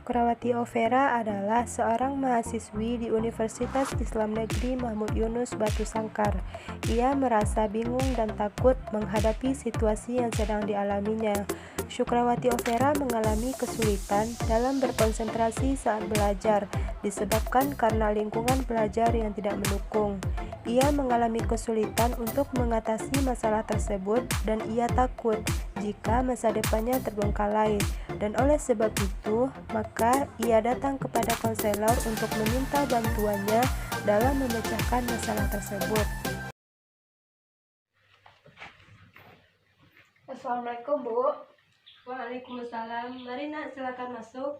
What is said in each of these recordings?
Syukrawati Overa adalah seorang mahasiswi di Universitas Islam Negeri Mahmud Yunus Batu Sangkar. Ia merasa bingung dan takut menghadapi situasi yang sedang dialaminya. Syukrawati Overa mengalami kesulitan dalam berkonsentrasi saat belajar, disebabkan karena lingkungan belajar yang tidak mendukung. Ia mengalami kesulitan untuk mengatasi masalah tersebut dan ia takut jika masa depannya terbengkalai, dan oleh sebab itu maka ia datang kepada konselor untuk meminta bantuannya dalam memecahkan masalah tersebut. Assalamualaikum, Bu. Waalaikumsalam. Mari nak, silakan masuk.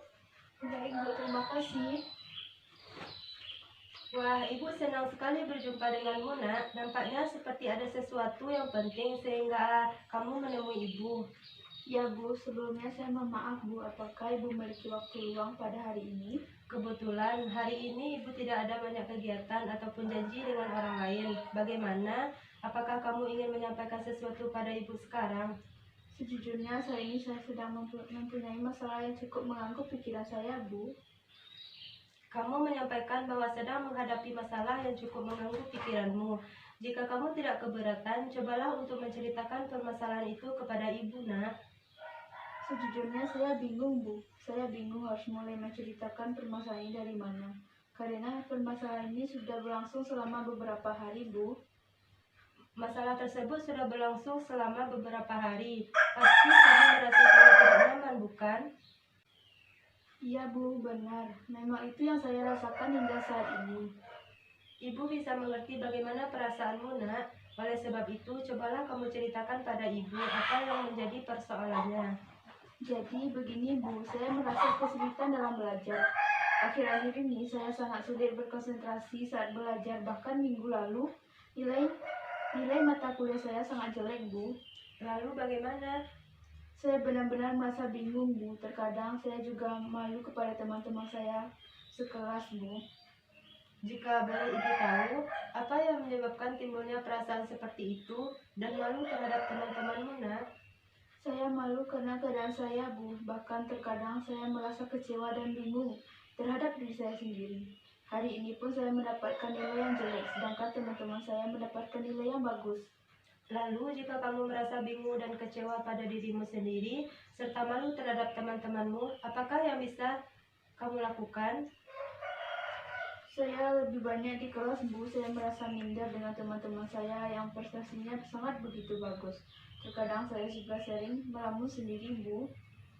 Baik, Bu, terima kasih. Wah, Ibu senang sekali berjumpa denganmu, nak. Nampaknya seperti ada sesuatu yang penting sehingga kamu menemui Ibu. Ya, Bu, sebelumnya saya mohon maaf, Bu. Apakah Ibu memiliki waktu luang pada hari ini? Kebetulan hari ini Ibu tidak ada banyak kegiatan ataupun janji dengan orang lain. Bagaimana? Apakah kamu ingin menyampaikan sesuatu pada Ibu sekarang? Sejujurnya saat ini saya sedang mempunyai masalah yang cukup mengganggu pikiran saya, Bu. Kamu menyampaikan bahwa sedang menghadapi masalah yang cukup mengganggu pikiranmu. Jika kamu tidak keberatan, cobalah untuk menceritakan permasalahan itu kepada Ibu, nak. Sejujurnya saya bingung, Bu. Saya bingung harus mulai menceritakan permasalahan ini dari mana. Karena permasalahan ini sudah berlangsung selama beberapa hari, Bu. Masalah tersebut sudah berlangsung selama beberapa hari. Pasti kamu merasa sangat tidak nyaman, bukan? Iya, Bu, benar. Memang itu yang saya rasakan hingga saat ini. Ibu bisa mengerti bagaimana perasaanmu, nak. Oleh sebab itu, cobalah kamu ceritakan pada Ibu apa yang menjadi persoalannya. Jadi begini, Bu, saya merasa kesulitan dalam belajar. Akhir-akhir ini saya sangat sulit berkonsentrasi saat belajar. Bahkan minggu lalu nilai mata kuliah saya sangat jelek, Bu. Lalu bagaimana? Saya benar-benar merasa bingung, Bu. Terkadang saya juga malu kepada teman-teman saya sekelas, Bu. Jika boleh Ibu tahu, apa yang menyebabkan timbulnya perasaan seperti itu dan malu terhadap teman-temanmu, nak? Saya malu karena keadaan saya, Bu. Bahkan terkadang saya merasa kecewa dan bingung terhadap diri saya sendiri. Hari ini pun saya mendapatkan nilai yang jelek, sedangkan teman-teman saya mendapatkan nilai yang bagus. Lalu, jika kamu merasa bingung dan kecewa pada dirimu sendiri, serta malu terhadap teman-temanmu, apakah yang bisa kamu lakukan? Saya lebih banyak di kelas, Bu. Saya merasa minder dengan teman-teman saya yang prestasinya sangat begitu bagus. Terkadang saya juga sering melamun sendiri, Bu.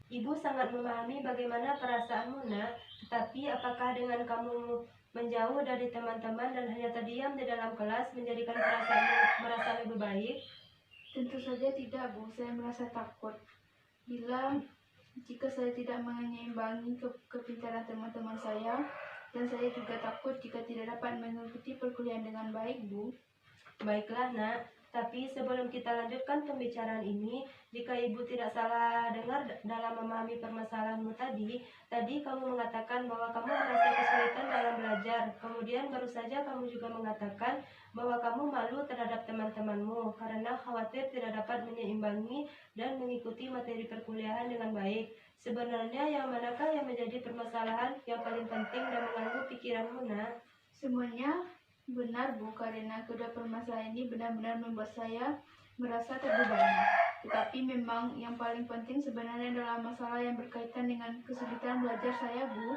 Ibu sangat memahami bagaimana perasaanmu, nak. Tetapi apakah dengan kamu menjauh dari teman-teman dan hanya terdiam di dalam kelas menjadikan perasaanmu merasa lebih baik? Tentu saja tidak, Bu. Saya merasa takut jika saya tidak menyeimbangi kepintaran teman-teman saya, dan saya juga takut jika tidak dapat mengikuti perkuliahan dengan baik, Bu. Baiklah, nak. Tapi sebelum kita lanjutkan pembicaraan ini, jika Ibu tidak salah dengar dalam memahami permasalahanmu tadi kamu mengatakan bahwa kamu merasa kesulitan dalam belajar. Kemudian baru saja kamu juga mengatakan bahwa kamu malu terhadap teman-temanmu karena khawatir tidak dapat menyeimbangi dan mengikuti materi perkuliahan dengan baik. Sebenarnya yang manakah yang menjadi permasalahan yang paling penting dan mengganggu pikiranmu, nak? Semuanya benar, Bu, karena kedua permasalahan ini benar-benar membuat saya merasa terbebani. Tetapi memang yang paling penting sebenarnya adalah masalah yang berkaitan dengan kesulitan belajar saya, Bu.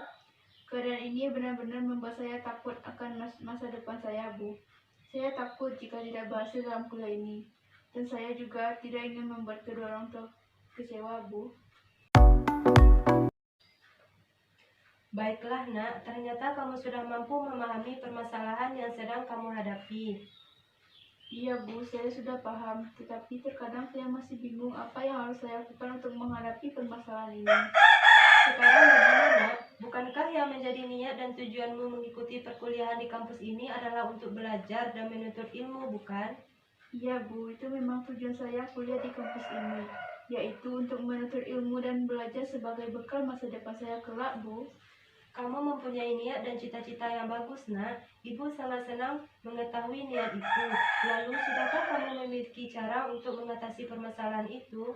Keadaan ini benar-benar membuat saya takut akan masa depan saya, Bu. Saya takut jika tidak berhasil dalam kuliah ini. Dan saya juga tidak ingin membuat kedua orang tua kecewa, Bu. Baiklah, nak, ternyata kamu sudah mampu memahami permasalahan yang sedang kamu hadapi. Iya, Bu, saya sudah paham. Tetapi terkadang saya masih bingung apa yang harus saya lakukan untuk menghadapi permasalahan ini. Sekarang bagaimana? Bukankah yang menjadi niat dan tujuanmu mengikuti perkuliahan di kampus ini adalah untuk belajar dan menuntut ilmu, bukan? Iya, Bu, itu memang tujuan saya kuliah di kampus ini, yaitu untuk menuntut ilmu dan belajar sebagai bekal masa depan saya kelak, Bu. Kamu mempunyai niat dan cita-cita yang bagus, nak. Ibu sangat senang mengetahui niat itu. Lalu, sudahkah kamu memiliki cara untuk mengatasi permasalahan itu?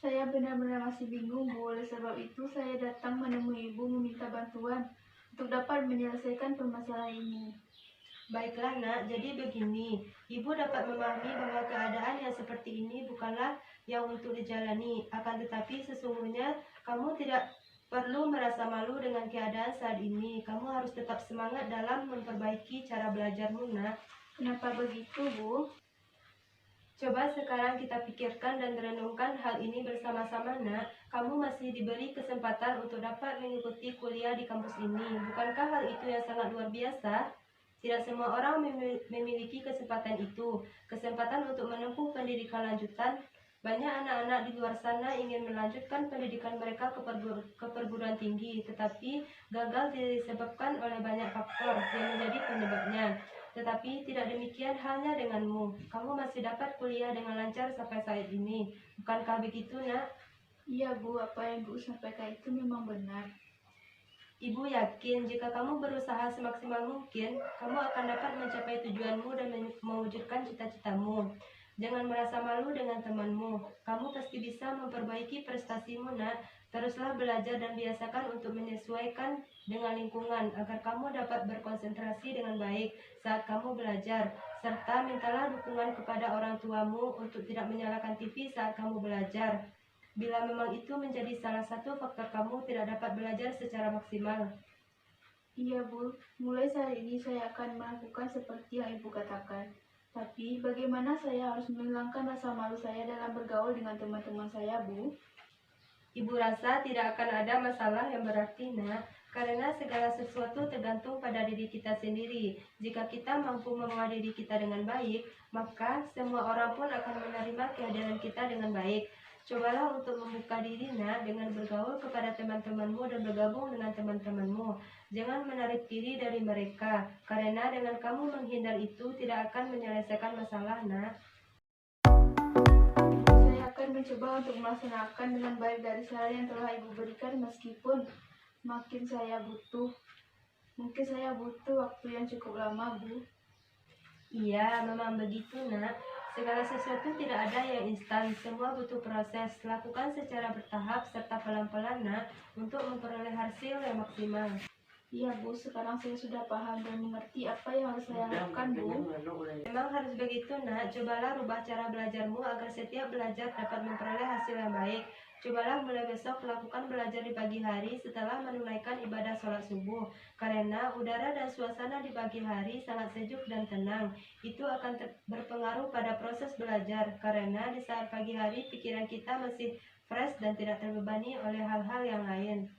Saya benar-benar masih bingung, Bu. Oleh sebab itu, saya datang menemui Ibu meminta bantuan untuk dapat menyelesaikan permasalahan ini. Baiklah nak, jadi begini, ibu dapat memahami bahwa keadaan yang seperti ini bukanlah yang untuk dijalani, akan tetapi sesungguhnya kamu tidak perlu merasa malu dengan keadaan saat ini. Kamu harus tetap semangat dalam memperbaiki cara belajarmu nak. Kenapa begitu, Bu? Coba sekarang kita pikirkan dan renungkan hal ini bersama-sama nak. Kamu masih diberi kesempatan untuk dapat mengikuti kuliah di kampus ini. Bukankah hal itu yang sangat luar biasa? Tidak semua orang memiliki kesempatan itu. Kesempatan untuk menempuh pendidikan lanjutan. Banyak anak-anak di luar sana ingin melanjutkan pendidikan mereka ke perguruan tinggi, tetapi gagal disebabkan oleh banyak faktor yang menjadi penyebabnya. Tetapi tidak demikian halnya denganmu. Kamu masih dapat kuliah dengan lancar sampai saat ini. Bukankah begitu, nak? Iya, Bu. Apa yang Bu sampaikan itu memang benar. Ibu yakin jika kamu berusaha semaksimal mungkin, kamu akan dapat mencapai tujuanmu dan mewujudkan cita-citamu. Jangan merasa malu dengan temanmu. Kamu pasti bisa memperbaiki prestasimu, nak. Teruslah belajar dan biasakan untuk menyesuaikan dengan lingkungan agar kamu dapat berkonsentrasi dengan baik saat kamu belajar. Serta mintalah dukungan kepada orang tuamu untuk tidak menyalakan TV saat kamu belajar. Bila memang itu menjadi salah satu faktor kamu tidak dapat belajar secara maksimal. Iya, Bu. Mulai saat ini saya akan melakukan seperti yang Ibu katakan. Tapi bagaimana saya harus menghilangkan rasa malu saya dalam bergaul dengan teman-teman saya, Bu? Ibu rasa tidak akan ada masalah yang berarti, nak, karena segala sesuatu tergantung pada diri kita sendiri. Jika kita mampu membawa diri kita dengan baik, maka semua orang pun akan menerima kehadiran kita dengan baik. Cobalah untuk membuka diri, nak, dengan bergaul kepada teman-temanmu dan bergabung dengan teman-temanmu. Jangan menarik diri dari mereka, karena dengan kamu menghindar itu tidak akan menyelesaikan masalah, nak. Saya akan mencoba untuk melaksanakan dengan baik dari saran yang telah Ibu berikan meskipun mungkin saya butuh waktu yang cukup lama, Bu. Iya, memang begitu, nak. Segala sesuatu tidak ada yang instan, semua butuh proses. Lakukan secara bertahap serta pelan-pelan, nak, untuk memperoleh hasil yang maksimal. Iya, Bu. Sekarang saya sudah paham dan mengerti apa yang harus saya lakukan, Bu. Memang harus begitu, nak. Cobalah rubah cara belajarmu agar setiap belajar dapat memperoleh hasil yang baik. Cobalah mulai besok lakukan belajar di pagi hari setelah menunaikan ibadah sholat subuh. Karena udara dan suasana di pagi hari sangat sejuk dan tenang. Itu akan berpengaruh pada proses belajar. Karena di saat pagi hari pikiran kita masih fresh dan tidak terbebani oleh hal-hal yang lain.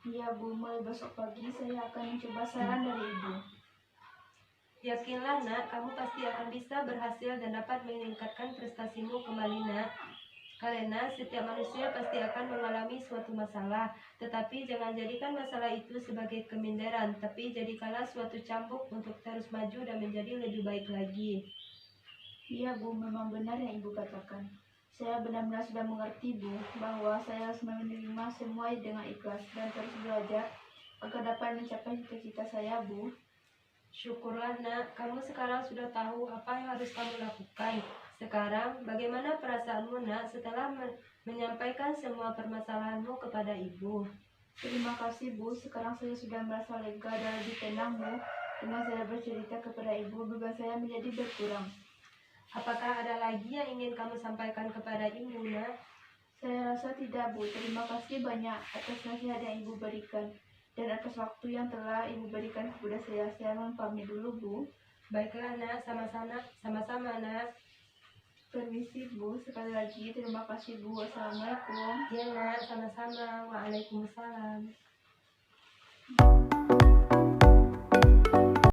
Iya, Bu. Mulai besok pagi saya akan mencoba saran dari Ibu. Yakinlah, nak, kamu pasti akan bisa berhasil dan dapat meningkatkan prestasimu kembali, nak. Karena setiap manusia pasti akan mengalami suatu masalah, tetapi jangan jadikan masalah itu sebagai keminderan, tapi jadikanlah suatu cambuk untuk terus maju dan menjadi lebih baik lagi. Iya, Bu. Memang benar yang Ibu katakan. Saya benar-benar sudah mengerti, Bu, bahwa saya harus menerima semua dengan ikhlas dan terus belajar agar dapat mencapai cita-cita saya, Bu. Syukurlah, nak, kamu sekarang sudah tahu apa yang harus kamu lakukan. Sekarang, bagaimana perasaanmu, nak, setelah menyampaikan semua permasalahanmu kepada ibu? Terima kasih, Bu. Sekarang saya sudah merasa lega dan lebih tenang, Bu. Dengan saya bercerita kepada Ibu, beban saya menjadi berkurang. Apakah ada lagi yang ingin kamu sampaikan kepada ibu, nak? Saya rasa tidak, Bu. Terima kasih banyak atas nasihat yang Ibu berikan dan atas waktu yang telah Ibu berikan kepada saya. Saya mohon pamit dulu, Bu. Baiklah, nak, sama-sama, nak. Permisi, Bu. Sekali lagi terima kasih, Bu. Wassalamualaikum. Ya, nak, sama-sama. Waalaikumsalam.